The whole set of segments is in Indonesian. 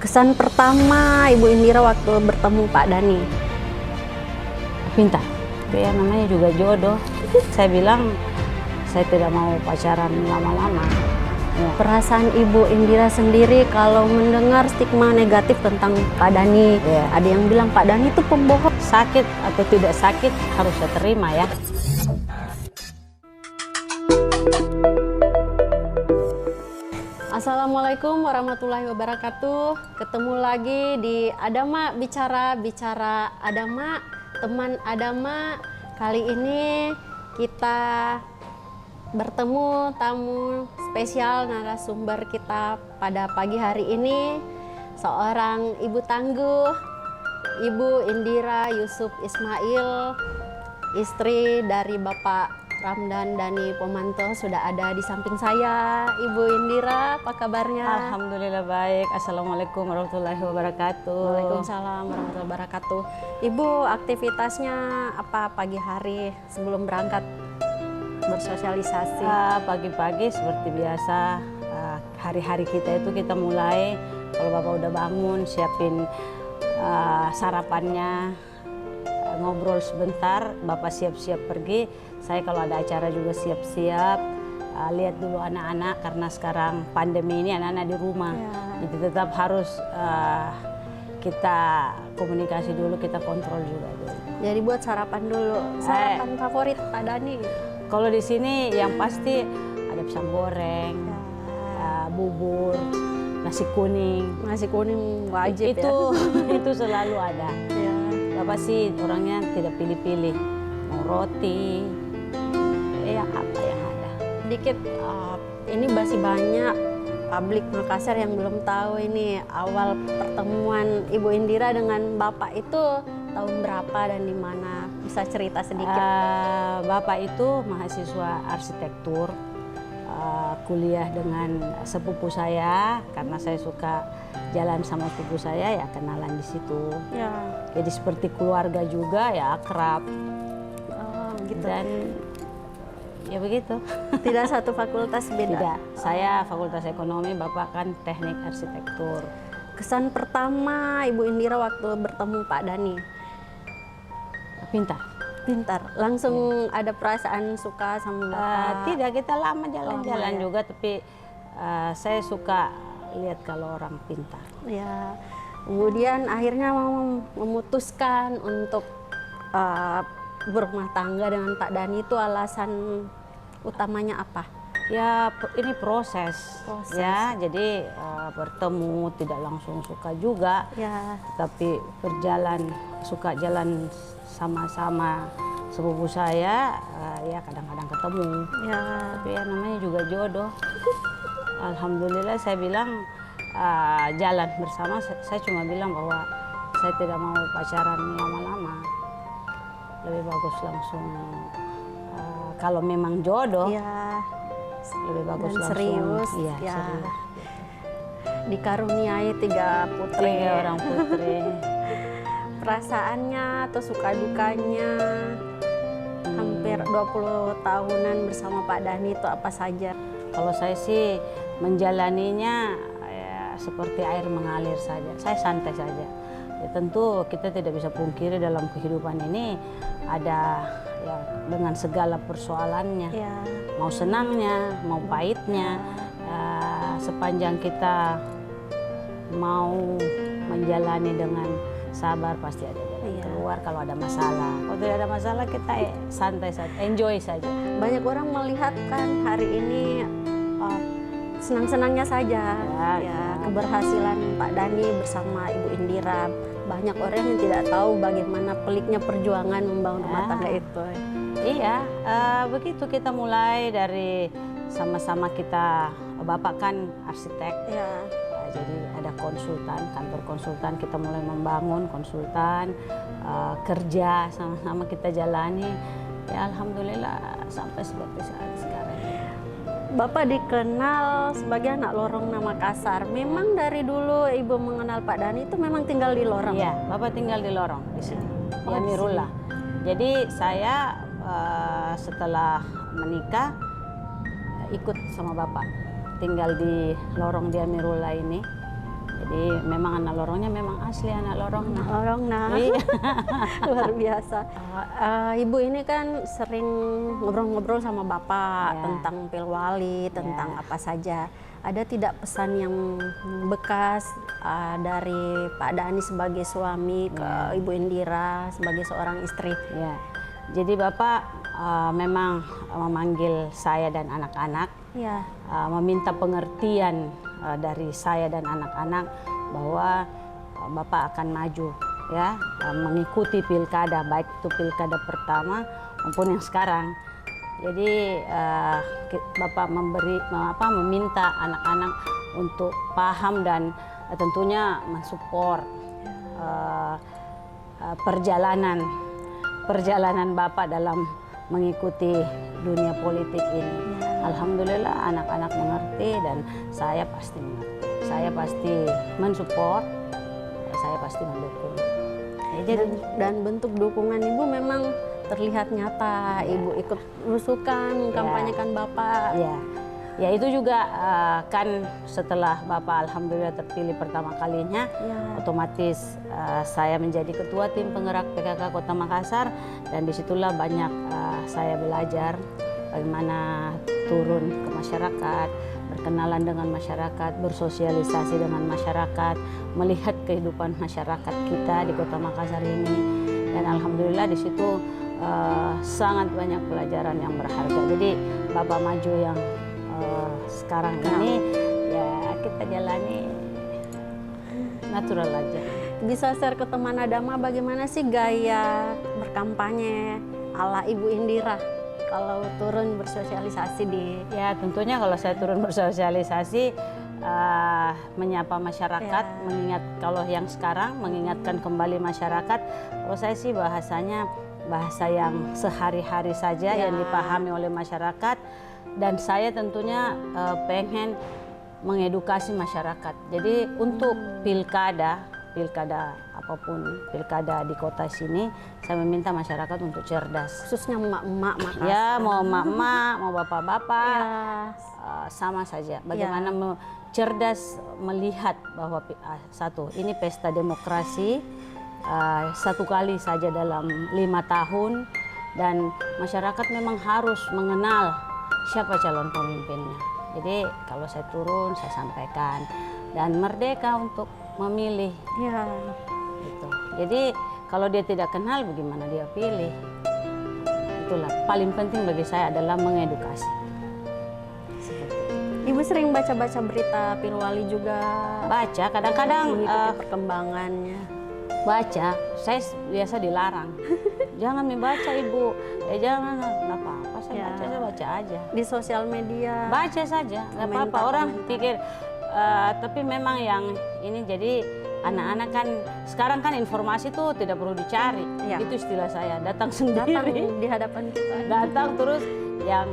Kesan pertama Ibu Indira waktu bertemu Pak Dhani? Pintar. Itu ya namanya juga jodoh. Saya bilang saya tidak mau pacaran lama-lama. Ya. Perasaan Ibu Indira sendiri kalau mendengar stigma negatif tentang Pak Dhani. Ya. Ada yang bilang Pak Dhani itu pembohong. Sakit atau tidak sakit harus saya terima ya. Assalamualaikum warahmatullahi wabarakatuh. Ketemu lagi di Adama Bicara Adama, teman Adama. Kali ini kita bertemu tamu spesial narasumber kita pada pagi hari ini, seorang ibu tangguh, Ibu Indira Yusuf Ismail, istri dari Bapak Ramdan Dhani Pomanto. Sudah ada di samping saya. Ibu Indira, apa kabarnya? Alhamdulillah baik. Assalamualaikum warahmatullahi wabarakatuh. Waalaikumsalam warahmatullahi wabarakatuh. Ibu, aktivitasnya apa pagi hari sebelum berangkat bersosialisasi? Pagi-pagi seperti biasa, hari-hari kita itu kita mulai kalau Bapak udah bangun siapin sarapannya, ngobrol sebentar, Bapak siap-siap pergi. Saya kalau ada acara juga siap-siap, lihat dulu anak-anak karena sekarang pandemi ini anak-anak di rumah. Ya. Jadi tetap harus kita komunikasi dulu, kita kontrol juga dulu. Jadi buat sarapan dulu. Sarapan favorit Pak Dhani? Kalau di sini yang pasti ada pisang goreng, bubur, nasi kuning. Nasi kuning wajib itu, ya? itu selalu ada. Ya. Bapak sih orangnya tidak pilih-pilih, mau roti, ya apa yang ada. Dikit, ini masih banyak publik Makassar yang belum tahu ini awal pertemuan Ibu Indira dengan Bapak itu tahun berapa dan di mana? Bisa cerita sedikit? Bapak itu mahasiswa arsitektur, kuliah dengan sepupu saya karena saya suka jalan sama sepupu saya, ya kenalan di situ. Ya. Jadi seperti keluarga juga, ya akrab. Oh, gitu. Dan ya begitu. Tidak satu fakultas beda? Tidak, saya fakultas ekonomi, Bapak kan teknik arsitektur. Kesan pertama Ibu Indira waktu bertemu Pak Dhani? Pintar. Pintar, langsung ada perasaan suka sama Bapak? Tidak, kita lama jalan-jalan ya. juga, tapi saya suka lihat kalau orang pintar. Ya, kemudian akhirnya memutuskan untuk berumah tangga dengan Pak Dhani itu alasan utamanya apa? Ya ini proses. Ya, jadi bertemu tidak langsung suka juga, Ya. tapi berjalan, suka jalan sama-sama sepupu saya, ya kadang-kadang ketemu. Ya. Tapi ya namanya juga jodoh. Alhamdulillah saya bilang jalan bersama. Saya cuma bilang bahwa saya tidak mau pacaran lama-lama. Lebih bagus langsung kalau memang jodoh. Ya. Lebih bagus Dan langsung. serius. Iya, Ya. serius. Dikaruniai 3 putri. 3 orang putri. Perasaannya atau suka dukanya hampir 20 tahunan bersama Pak Dhani itu apa saja? Kalau saya sih menjalaninya ya, seperti air mengalir saja. Saya santai saja. Ya, tentu kita tidak bisa pungkiri dalam kehidupan ini ada ya dengan segala persoalannya. Ya. Mau senangnya, mau pahitnya, sepanjang kita mau menjalani dengan sabar pasti ada jalan keluar. Kalau ada masalah, kalau tidak ada masalah kita santai saja, enjoy saja. Banyak orang melihat kan hari ini senang-senangnya saja ya, keberhasilan Pak Dhani bersama Ibu Indira. Banyak orang yang tidak tahu bagaimana peliknya perjuangan membangun rumah tangga itu. Iya, begitu kita mulai dari sama-sama kita, Bapak kan arsitek. Ya. Jadi ada konsultan, kantor konsultan, kita mulai membangun konsultan, kerja sama-sama kita jalani. Ya alhamdulillah sampai seperti saat sekarang. Bapak dikenal sebagai anak lorong Makassar. Memang dari dulu Ibu mengenal Pak Dhani itu memang tinggal di lorong? Iya, Bapak tinggal di lorong di sini, di Oh, Amirullah. Jadi saya setelah menikah ikut sama Bapak tinggal di lorong di Amirullah ini. Jadi memang anak lorongnya memang asli anak lorong. Orang nah. Iya. Luar biasa. Ibu ini kan sering ngobrol-ngobrol sama Bapak Ya. tentang Pilwali, tentang Ya. apa saja. Ada tidak pesan yang bekas dari Pak Dhani sebagai suami ke Ibu Indira sebagai seorang istri? Ya. Jadi Bapak memang memanggil saya dan anak-anak, Ya. meminta pengertian dari saya dan anak-anak bahwa Bapak akan maju, ya, mengikuti pilkada, baik itu pilkada pertama maupun yang sekarang. Jadi Bapak meminta anak-anak untuk paham dan tentunya mensupport perjalanan Bapak dalam mengikuti dunia politik ini. Alhamdulillah anak-anak mengerti dan saya pasti mengerti. Saya pasti mensupport, saya pasti mendukung. Dan bentuk dukungan Ibu memang terlihat nyata. Ibu ikut belusukan, kampanyekan Bapak. Ya itu juga kan setelah Bapak alhamdulillah terpilih pertama kalinya, otomatis saya menjadi ketua tim penggerak PKK Kota Makassar, dan disitulah banyak saya belajar bagaimana turun ke masyarakat, berkenalan dengan masyarakat, bersosialisasi dengan masyarakat, melihat kehidupan masyarakat kita di Kota Makassar ini, dan alhamdulillah di situ sangat banyak pelajaran yang berharga. Jadi Bapak maju yang sekarang ini ya kita jalani natural aja. Bisa share ke teman Adama bagaimana sih gaya berkampanye ala Ibu Indira kalau turun bersosialisasi di... Ya tentunya kalau saya turun bersosialisasi menyapa masyarakat, mengingat kalau yang sekarang mengingatkan kembali masyarakat. Kalau saya sih bahasanya bahasa yang sehari-hari saja yang dipahami oleh masyarakat, dan saya tentunya pengen mengedukasi masyarakat. Jadi untuk pilkada apapun, pilkada di kota sini, saya meminta masyarakat untuk cerdas. Khususnya emak-emak Makassar. Ya, mau emak-emak, mau bapak-bapak, sama saja. Bagaimana cerdas melihat bahwa satu, ini pesta demokrasi, satu kali saja dalam 5 tahun, dan masyarakat memang harus mengenal siapa calon pemimpinnya. Jadi kalau saya turun, saya sampaikan, dan merdeka untuk memilih. Ya. Gitu. Jadi kalau dia tidak kenal, bagaimana dia pilih? Itulah paling penting bagi saya adalah mengedukasi. Ibu sering baca-baca berita Pilwali juga? Baca, kadang-kadang mengikuti perkembangannya. Baca, saya biasa dilarang. Jangan membaca Ibu, jangan, nggak apa-apa, saya baca aja. Di sosial media? Baca saja, nggak apa-apa. Orang pikir, tapi memang yang ini jadi anak-anak kan, sekarang kan informasi tuh tidak perlu dicari. Itu istilah saya, datang sendiri. Datang di hadapan kita. Datang terus, yang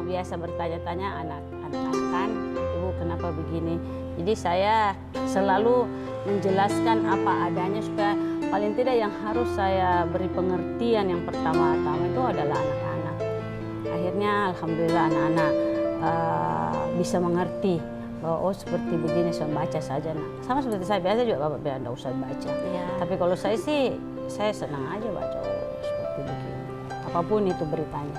biasa bertanya-tanya anak-anak kan, Ibu kenapa begini? Jadi saya selalu menjelaskan apa adanya, supaya paling tidak yang harus saya beri pengertian yang pertama-tama itu adalah anak-anak. Akhirnya alhamdulillah anak-anak bisa mengerti bahwa oh seperti begini, saya baca saja. Nah, sama seperti saya biasa juga Bapak bilang tidak usah baca. Tapi kalau saya sih, saya senang aja baca seperti begini, apapun itu beritanya.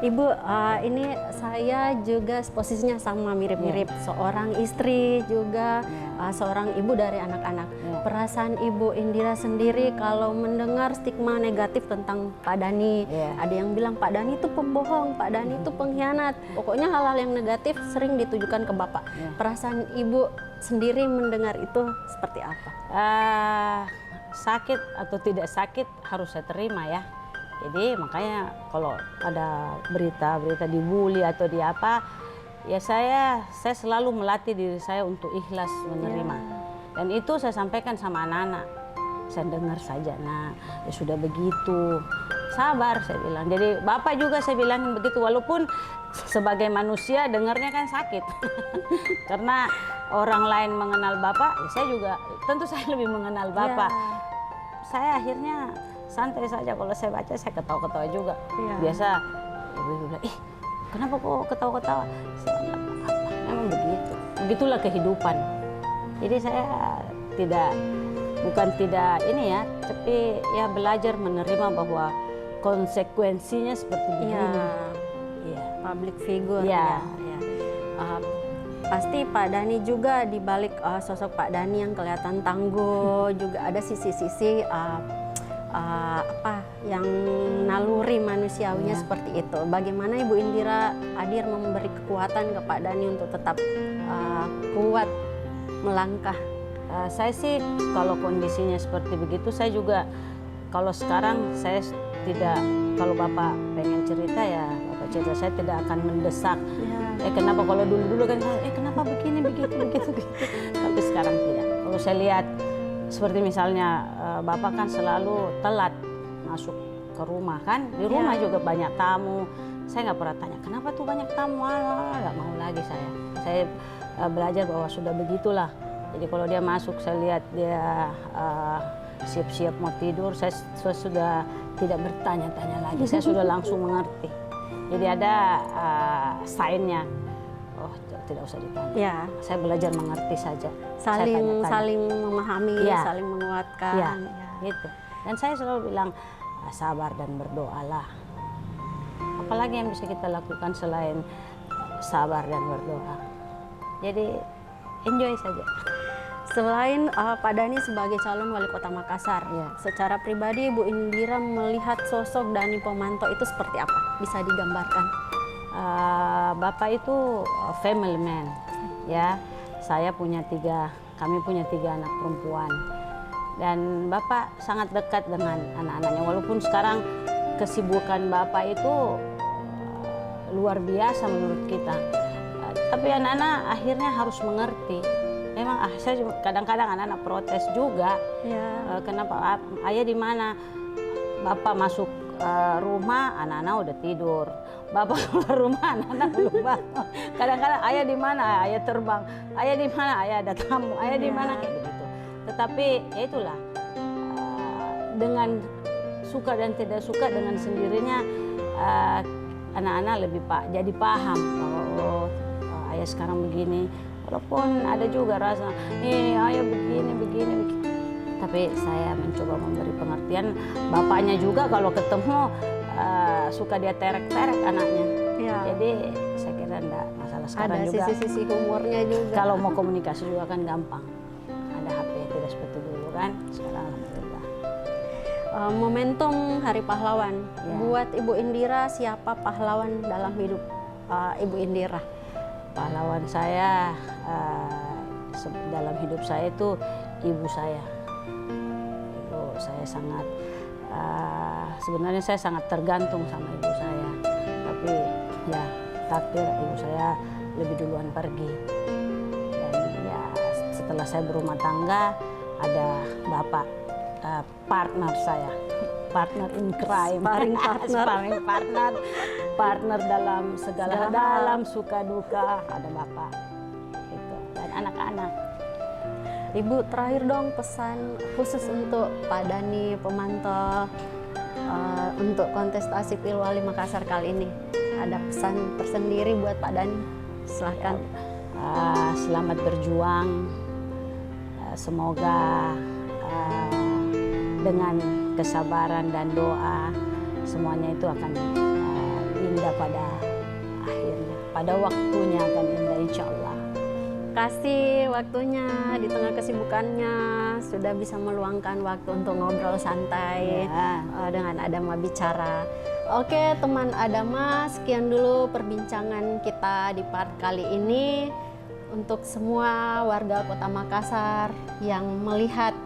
Ibu, ini saya juga posisinya sama mirip-mirip, seorang istri juga, seorang ibu dari anak-anak. Perasaan Ibu Indira sendiri kalau mendengar stigma negatif tentang Pak Dhani, ada yang bilang Pak Dhani itu pembohong, Pak Dhani itu pengkhianat, pokoknya hal-hal yang negatif sering ditujukan ke Bapak. Perasaan Ibu sendiri mendengar itu seperti apa? Sakit atau tidak sakit harus saya terima ya. Jadi makanya kalau ada berita-berita dibully atau di apa, ya saya selalu melatih diri saya untuk ikhlas menerima. Dan itu saya sampaikan sama anak-anak. Saya dengar saja, nah ya sudah begitu, sabar saya bilang. Jadi Bapak juga saya bilangin begitu, walaupun sebagai manusia dengarnya kan sakit. Karena orang lain mengenal Bapak, ya saya juga tentu saya lebih mengenal Bapak. Saya akhirnya santai saja, kalau saya baca saya ketawa-ketawa juga. Biasa ibu bilang, kenapa kok ketawa-ketawa? Saya nggak apa-apa, memang begitu. Begitulah kehidupan. Jadi saya bukan tidak ini ya, tapi ya belajar menerima bahwa konsekuensinya seperti begini. Iya, public figure. Iya. Ya. Pasti Pak Dhani juga di balik sosok Pak Dhani yang kelihatan tangguh juga ada sisi-sisi yang naluri manusiawinya seperti itu. Bagaimana Ibu Indira hadir memberi kekuatan ke Pak Dhani untuk tetap kuat melangkah? Saya sih kalau kondisinya seperti begitu, saya juga kalau sekarang saya tidak, kalau Bapak pengen cerita ya Bapak cerita, saya tidak akan mendesak. Kenapa kalau dulu kan kenapa begini begitu. Tapi sekarang tidak. Kalau saya lihat seperti misalnya Bapak kan selalu telat masuk ke rumah kan, di rumah juga banyak tamu. Saya nggak pernah tanya kenapa tuh banyak tamu, nggak mau lagi saya belajar bahwa sudah begitulah. Jadi kalau dia masuk saya lihat dia siap-siap mau tidur, saya sudah tidak bertanya-tanya lagi, saya sudah langsung mengerti. Jadi ada sign-nya, oh tidak usah ditanya. Ya. Saya belajar mengerti saja. Saling memahami, saling menguatkan. Ya, gitu. Dan saya selalu bilang sabar dan berdoalah. Apalagi yang bisa kita lakukan selain sabar dan berdoa. Jadi enjoy saja. Selain Pak Dhani sebagai calon wali kota Makassar, secara pribadi Ibu Indira melihat sosok Dhani Pomanto itu seperti apa? Bisa digambarkan? Bapak itu family man, ya. Kami punya tiga anak perempuan, dan Bapak sangat dekat dengan anak-anaknya. Walaupun sekarang kesibukan Bapak itu luar biasa menurut kita, tapi anak-anak akhirnya harus mengerti. Memang saya kadang-kadang anak-anak protes juga. Kenapa ayah di mana? Bapak masuk rumah, anak-anak udah tidur. Bapak keluar rumah, anak-anak belum bangun. Kadang-kadang ayah di mana? Ayah terbang. Ayah di mana? Ayah ada tamu. Ayah di mana? Kayak begitu. Tetapi ya itulah, dengan suka dan tidak suka, dengan sendirinya anak-anak lebih jadi paham bahwa ayah sekarang begini. Walaupun ada juga rasa, ayah begini. Tapi saya mencoba memberi pengertian. Bapaknya juga kalau ketemu suka dia terek-terek anaknya. Jadi saya kira enggak masalah. Sekarang ada juga sisi-sisi humornya juga. Kalau mau komunikasi juga kan gampang. Ada HP, tidak seperti dulu kan. Sekarang alhamdulillah. Momentum Hari Pahlawan. Buat Ibu Indira, siapa pahlawan dalam hidup Ibu Indira? Pahlawan saya dalam hidup saya itu ibu saya. Ibu saya sangat, sebenarnya saya sangat tergantung sama ibu saya. Tapi ya takdir ibu saya lebih duluan pergi. Dan ya setelah saya berumah tangga, ada Bapak partner saya. Partner in crime, partner dalam segala hal, dalam suka duka ada Bapak gitu. Dan anak-anak. Ibu, terakhir dong pesan khusus untuk Pak Dhani Pomanto untuk kontestasi Pilwali Makassar kali ini. Ada pesan tersendiri buat Pak Dhani? Silahkan. Selamat berjuang. Semoga dengan kesabaran dan doa semuanya itu akan indah pada akhirnya, pada waktunya akan indah insya Allah. Kasih waktunya di tengah kesibukannya sudah bisa meluangkan waktu untuk ngobrol santai dengan Adama Bicara. Oke teman Adama, sekian dulu perbincangan kita di part kali ini. Untuk semua warga Kota Makassar yang melihat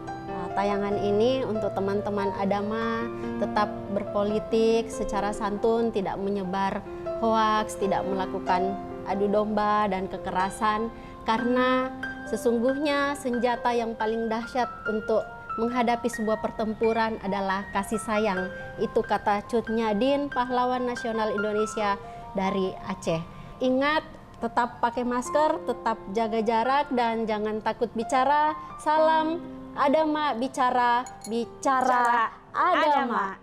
tayangan ini, untuk teman-teman Adama tetap berpolitik secara santun, tidak menyebar hoaks, tidak melakukan adu domba dan kekerasan, karena sesungguhnya senjata yang paling dahsyat untuk menghadapi sebuah pertempuran adalah kasih sayang. Itu kata Cut Nyadin, pahlawan nasional Indonesia dari Aceh. Ingat, tetap pakai masker, tetap jaga jarak, dan jangan takut bicara. Salam Adama Bicara, bicara Adama.